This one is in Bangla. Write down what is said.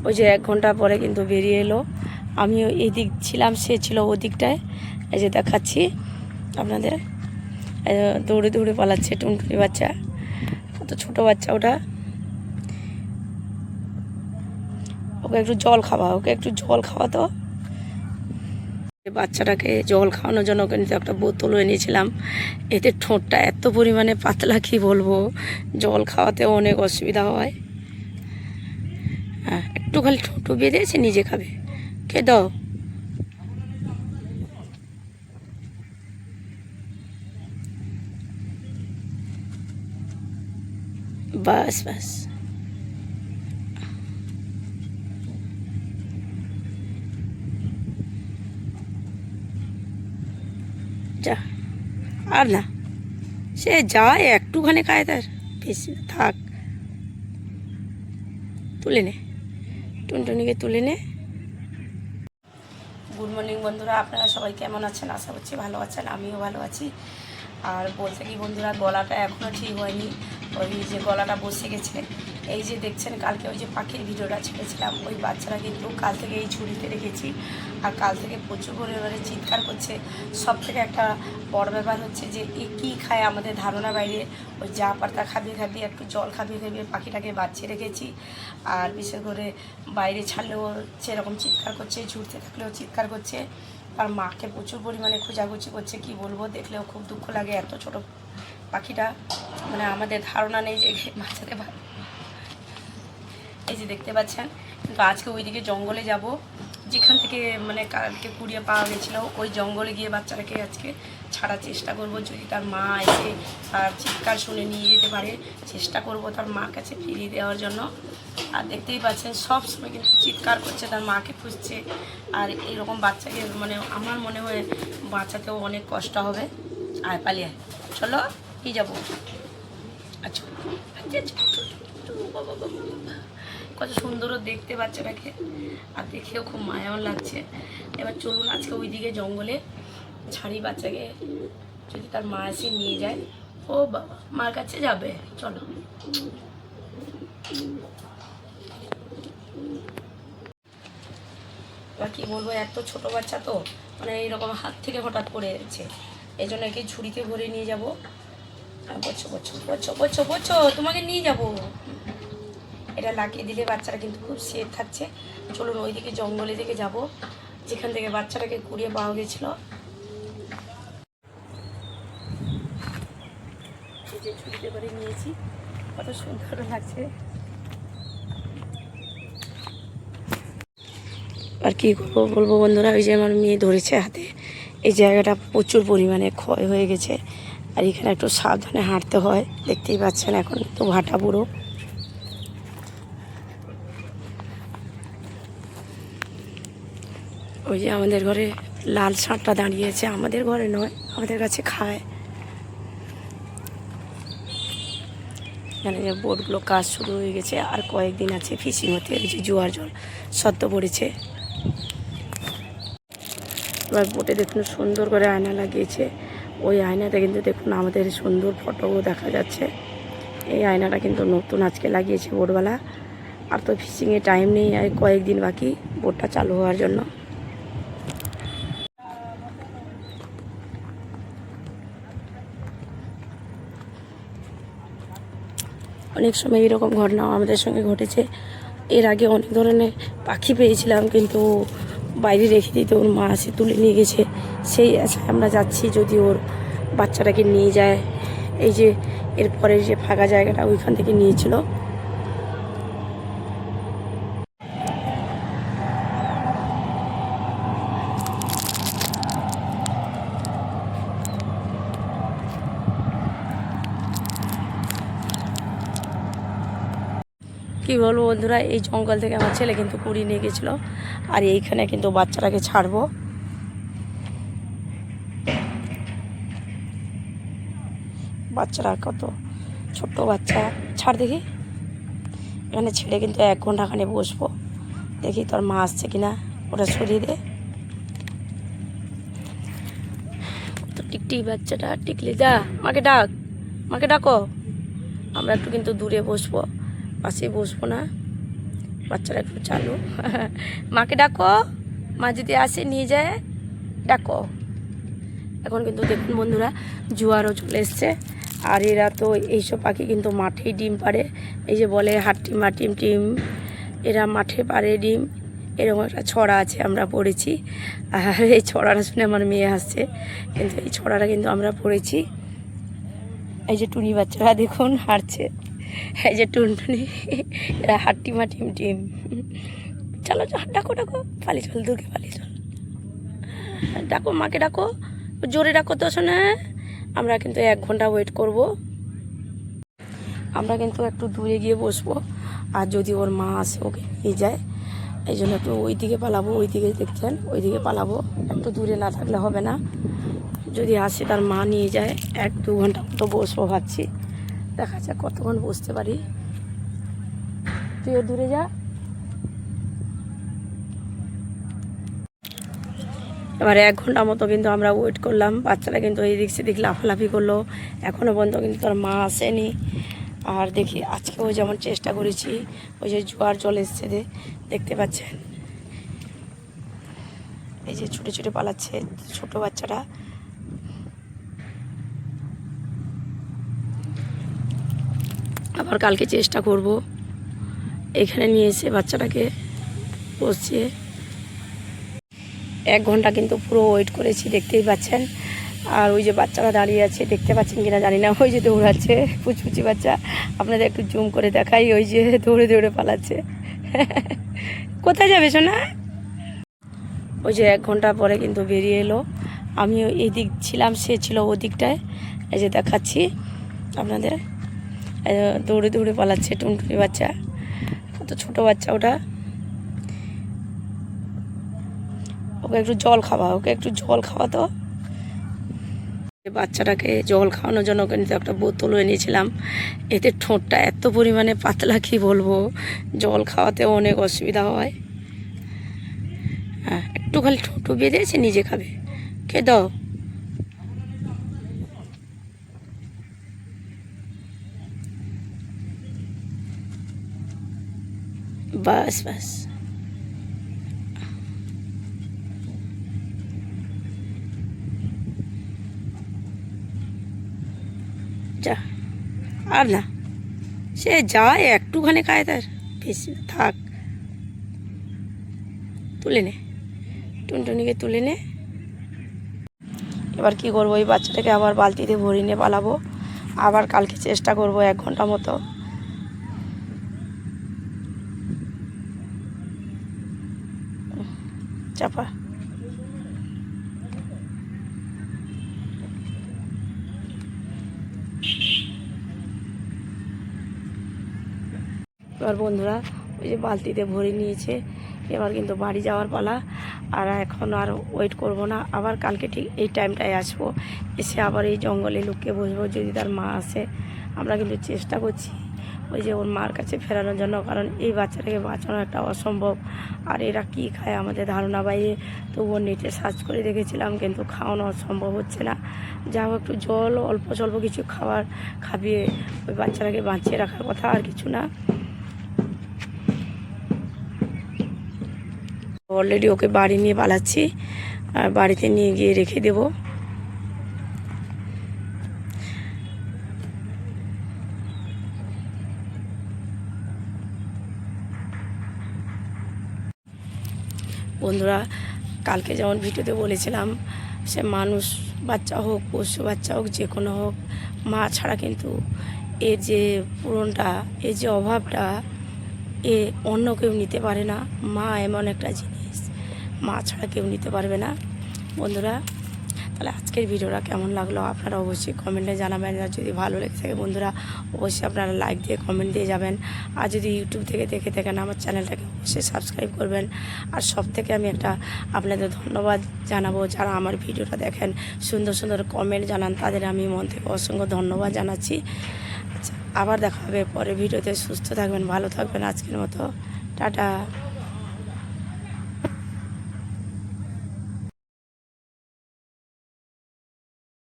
ওই যে 1 ঘন্টা পরে কিন্তু বেরিয়ে এলো। আমিও এই দিক ছিলাম, সে ছিল ওই দিকটায়। এই যে দেখাচ্ছি আপনাদের, দৌড়ে দৌড়ে পালাচ্ছে টুনটুনি বাচ্চা, কত ছোট বাচ্চা ওটা। ওকে একটু জল খাওয়া, ওকে একটু জল খাওয়াতো। বাচ্চাটাকে জল খাওয়ানোর জন্য কিন্তু একটা বোতলও এনেছিলাম। এতে ঠোঁটটা এত পরিমাণে পাতলা, কি বলবো, জল খাওয়াতেও অনেক অসুবিধা হয়। হ্যাঁ, একটু খালি ঠোঁট ডুবিয়ে দিয়েছে, নিজে খাবে। কে দাও, বাস বাস। যা, আর না, সে যায় একটুখানি খায়, তার বেশি থাক। তুলে নে, টুনটুনিকে তুলে নে। গুড মর্নিং বন্ধুরা, আপনারা সবাই কেমন আছেন? আশা করছি ভালো আছেন, আমিও ভালো আছি। আর বলতে কি বন্ধুরা, গলাটা এখনও ঠিক হয়নি, ওই যে গলাটা বসে গেছে। এই যে দেখছেন, কালকে ওই যে পাখির ভিডিওটা ছেড়েছিলাম, ওই বাচ্চারা কিন্তু কাল থেকে এই ঝুড়িতে রেখেছি। আর কাল থেকে প্রচুর পরিমাণে চিৎকার করছে। সব থেকে একটা বড় ব্যাপার হচ্ছে যে এ কী খায় আমাদের ধারণা বাইরে। ওই যা পাতা খাবিয়ে খাবিয়ে, একটু জল খাবিয়ে খাবিয়ে পাখিটাকে বাঁচিয়ে রেখেছি। আর বিশেষ করে বাইরে ছাড়লেও সেরকম চিৎকার করছে, ছুটতে থাকলেও চিৎকার করছে। আর মাকে প্রচুর পরিমাণে খোঁজাখুঁজি করছে, কি বলবো, দেখলেও খুব দুঃখ লাগে। এত ছোট পাখিটা, মানে আমাদের ধারণা নেই যে বাঁচাতে পারে। এই যে দেখতে পাচ্ছেন, কিন্তু আজকে ওইদিকে জঙ্গলে যাব, যেখান থেকে মানে কালকে কুড়িয়ে পাওয়া গেছিলো, ওই জঙ্গলে গিয়ে বাচ্চাটাকে আজকে ছাড়ার চেষ্টা করব। যদি তার মা এসে তার চিৎকার শুনে নিয়ে যেতে পারে, চেষ্টা করব তার মার কাছে ফিরিয়ে দেওয়ার জন্য। আর দেখতেই পাচ্ছেন, সব সময় কিন্তু চিৎকার করছে, তার মাকে খুঁজছে। আর এরকম বাচ্চাকে মানে আমার মনে হয় বাঁচাতেও অনেক কষ্ট হবে। আয় পালিয়ে আয়, চলো নিয়ে যাবো। আচ্ছা, কত সুন্দরও দেখতে বাচ্চাটাকে, আর দেখেও খুব মায়াও লাগছে। এবার চলুন আজকে ওইদিকে জঙ্গলে ছাড়ি বাচ্চাকে, যদি তার মা এসে নিয়ে যায়। ও বাবা, মার কাছে যাবে, চলো। এবার কী বলবো, এত ছোট বাচ্চা তো, মানে এইরকম হাত থেকে হঠাৎ পড়ে যাচ্ছে, এই জন্য একে ঝুড়িতে ভরে নিয়ে যাবো। বচ্চো বচ্চো বচ্চো বচ্চো বচ্চো, তোমাকে নিয়ে যাবো। এটা লাগিয়ে দিলে বাচ্চারা কিন্তু খুব সেফ থাকছে। চলুন ওইদিকে জঙ্গলে দিকে যাব, যেখান থেকে বাচ্চাটাকে কুড়িয়ে পাওয়া গেছিল। এই যে ঝুড়িতে করে নিয়েছি, কত সুন্দর লাগছে। আর কি করবো বলবো বন্ধুরা, ওই যে আমার মেয়ে ধরেছে হাতে, এই জায়গাটা প্রচুর পরিমাণে ক্ষয় হয়ে গেছে। আর এখানে একটু সাবধানে হাঁটতে হয়, দেখতেই পাচ্ছেন, এখন তো ভাটা পুরো। ওই যে আমাদের ঘরে লাল ষাঁড়টা দাঁড়িয়েছে, আমাদের ঘরে নয়, আমাদের কাছে খায়। এখানে যে বোটগুলো কাজ শুরু হয়ে গেছে, আর কয়েকদিন আছে ফিশিং হতে। ওই যে জোয়ার জল সদ্য পড়েছে। এবার বোটে দেখুন সুন্দর করে আয়না লাগিয়েছে, ওই আয়নাতে কিন্তু দেখুন আমাদের সুন্দর ফটোও দেখা যাচ্ছে। এই আয়নাটা কিন্তু নতুন আজকে লাগিয়েছে বোটওয়ালা। আর তো ফিশিংয়ে টাইম নেই, আর কয়েকদিন বাকি বোটটা চালু হওয়ার জন্য। অনেক সময় এরকম ঘটনাও আমাদের সঙ্গে ঘটেছে। এর আগে অনেক ধরনের পাখি পেয়েছিলাম, কিন্তু বাইরে রেখে দিতে ওর মা এসে তুলে নিয়ে গেছে। সেই আশায় আমরা যাচ্ছি, যদি ওর বাচ্চাটাকে নিয়ে যায়। এই যে এরপরের যে ফাঁকা জায়গাটা, ওইখান থেকে নিয়েছিল। কি বলবো বন্ধুরা, এই জঙ্গল থেকে আমার ছেলে কিন্তু কুড়িয়ে নিয়ে গেছিলো। আর এইখানে কিন্তু বাচ্চাটাকে ছাড়বো। বাচ্চারা কত ছোট্ট বাচ্চা, ছাড় দেখি। এখানে ছেড়ে কিন্তু 1 ঘন্টাখানে বসবো, দেখি তোর মা আসছে কিনা। ওটা সরিয়ে দে। তো টিকটিক বাচ্চাটা, টিকলি দা, মাকে ডাক, মাকে ডাকো। আমরা একটু কিন্তু দূরে বসবো, পাশে বসবো না। বাচ্চারা একটু চালু। মাকে ডাকো, মা যদি আসে নিয়ে যায় ডাকো। এখন কিন্তু দেখুন বন্ধুরা জোয়ারও চলে এসছে। আর এরা তো এইসব পাখি কিন্তু মাঠেই ডিম পাড়ে, এই যে বলে হাট্টিম হাট্টিম টিম, এরা মাঠে পাড়ে ডিম। এরকম একটা ছড়া আছে, আমরা পড়েছি। আর এই ছড়াটা শুনে আমার মেয়ে আসছে, কিন্তু এই ছড়াটা কিন্তু আমরা পড়েছি। এই যে টুনি বাচ্চারা দেখুন হাঁটছে, এই যে টুনটুনি, এরা হাট্টিমা টিম টিম। চলো ডাকো ডাকো, পালি চল দূরকে পালি চল, ডাকো মাকে ডাকো, জোরে ডাকো তো শোনে। আমরা কিন্তু 1 ঘন্টা ওয়েট করব। আমরা কিন্তু একটু দূরে গিয়ে বসবো, আর যদি ওর মা আসে ওকে নিয়ে যায়, এই জন্য একটু ওই দিকে পালাবো। ওই দিকে দেখছেন, ওই দিকে পালাবো, একটু দূরে না থাকলে হবে না। যদি আসে তার মা নিয়ে যায়, 1-2 ঘন্টা মতো বসবো ভাবছি। দেখা যাক কতক্ষণ বসতে পারি। তুইও দূরে যা। এবার 1 ঘন্টা মতো কিন্তু আমরা ওয়েট করলাম। বাচ্চারা কিন্তু এই দিক সেদিক লাফালাফি করলো, এখনও পর্যন্ত কিন্তু তার মা আসেনি। আর দেখি আজকেও যেমন চেষ্টা করেছি, ওই যে জোয়ার জল এসছে দেখতে পাচ্ছেন, এই যে ছুটে ছুটে পালাচ্ছে ছোট বাচ্চারা। আবার কালকে চেষ্টা করব এখানে নিয়ে এসে বাচ্চাটাকে বসিয়ে। 1 ঘন্টা কিন্তু পুরো ওয়েট করেছি, দেখতেই পাচ্ছেন। আর ওই যে বাচ্চারা দাঁড়িয়ে আছে, দেখতে পাচ্ছেন কিনা জানি না, ওই যে দৌড়াচ্ছে পুচপুচি বাচ্চা। আপনাদের একটু জুম করে দেখাই, ওই যে দৌড়ে দৌড়ে পালাচ্ছে। কোথায় যাবে শোনা? ওই যে 1 ঘন্টা পরে কিন্তু বেরিয়ে এলো। আমিও এই দিক ছিলাম, সে ছিল ও দিকটায়। এই যে দেখাচ্ছি আপনাদের, দৌড়ে দৌড়ে পালাচ্ছে টুনটুনি বাচ্চা, কত ছোট বাচ্চা ওটা। ওকে একটু জল খাওয়া, ওকে একটু জল খাওয়াতো। বাচ্চাটাকে জল খাওয়ানোর জন্য কিন্তু একটা বোতলও এনেছিলাম। এতে ঠোঁটটা এত পরিমাণে পাতলা, কি বলবো, জল খাওয়াতে অনেক অসুবিধা হয়। হ্যাঁ, একটু খালি ঠোঁট বেঁধেছে, নিজে খাবে, খেয়ে দাও। বাস বাস, যা, আর না, সে যায় একটুখানি খায়, তার বেশি না, থাক। তুলে নে, টুনটুনিকে তুলে নে। এবার কি করবো, এই বাচ্চাটাকে আবার বালতিতে ভরে নিয়ে পালাবো। আবার কালকে চেষ্টা করব 1 ঘন্টা মতো। চাপা, এবার বন্ধুরা ওই যে বালতিতে ভরে নিয়েছে, এবার কিন্তু বাড়ি যাওয়ার পালা। আর এখন আর ওয়েট করব না, আবার কালকে ঠিক এই টাইমটায় আসবো, এসে আবার এই জঙ্গলে লুকিয়ে বসবো যদি তার মা আসে। আমরা কিন্তু চেষ্টা করছি ওই যে ওর মার কাছে ফেরানোর জন্য, কারণ এই বাচ্চাটাকে বাঁচানো একটা অসম্ভব। আর এরা কি খায় আমাদের ধারণা বাইরে, তবুও নেটে সার্চ করে দেখেছিলাম, কিন্তু খাওয়ানো সম্ভব হচ্ছে না। যা হোক একটু জল, অল্প স্বল্প কিছু খাবার খাবিয়ে ওই বাচ্চাটাকে বাঁচিয়ে রাখার কথা, আর কিছু না। অলরেডি ওকে বাড়ি নিয়ে পালাচ্ছি, আর বাড়িতে নিয়ে গিয়ে রেখে দেব। বন্ধুরা কালকে যেমন ভিডিওতে বলেছিলাম, সে মানুষ বাচ্চা হোক, পশু বাচ্চা হোক, যে কোনো হোক, মা ছাড়া কিন্তু এর যে পূরণটা, এর যে অভাবটা, এ অন্য কেউ নিতে পারে না। মা এমন একটা জিনিস, মা ছাড়া কেউ নিতে পারবে না। বন্ধুরা তাহলে আজকের ভিডিওটা কেমন লাগলো আপনারা অবশ্যই কমেন্টে জানাবেন। আর যদি ভালো লেগে থাকে বন্ধুরা অবশ্যই আপনারা লাইক দিয়ে কমেন্ট দিয়ে যাবেন। আর যদি ইউটিউব থেকে দেখে থাকেন আমার চ্যানেলটাকে অবশ্যই সাবস্ক্রাইব করবেন। আর সব থেকে আমি একটা আপনাদের ধন্যবাদ জানাবো, যারা আমার ভিডিওটা দেখেন, সুন্দর সুন্দর কমেন্ট জানান, তাদের আমি মন থেকে অসংখ্য ধন্যবাদ জানাচ্ছি। আচ্ছা, আবার দেখা হবে পরে ভিডিওতে। সুস্থ থাকবেন, ভালো থাকবেন, আজকের মতো টাটা।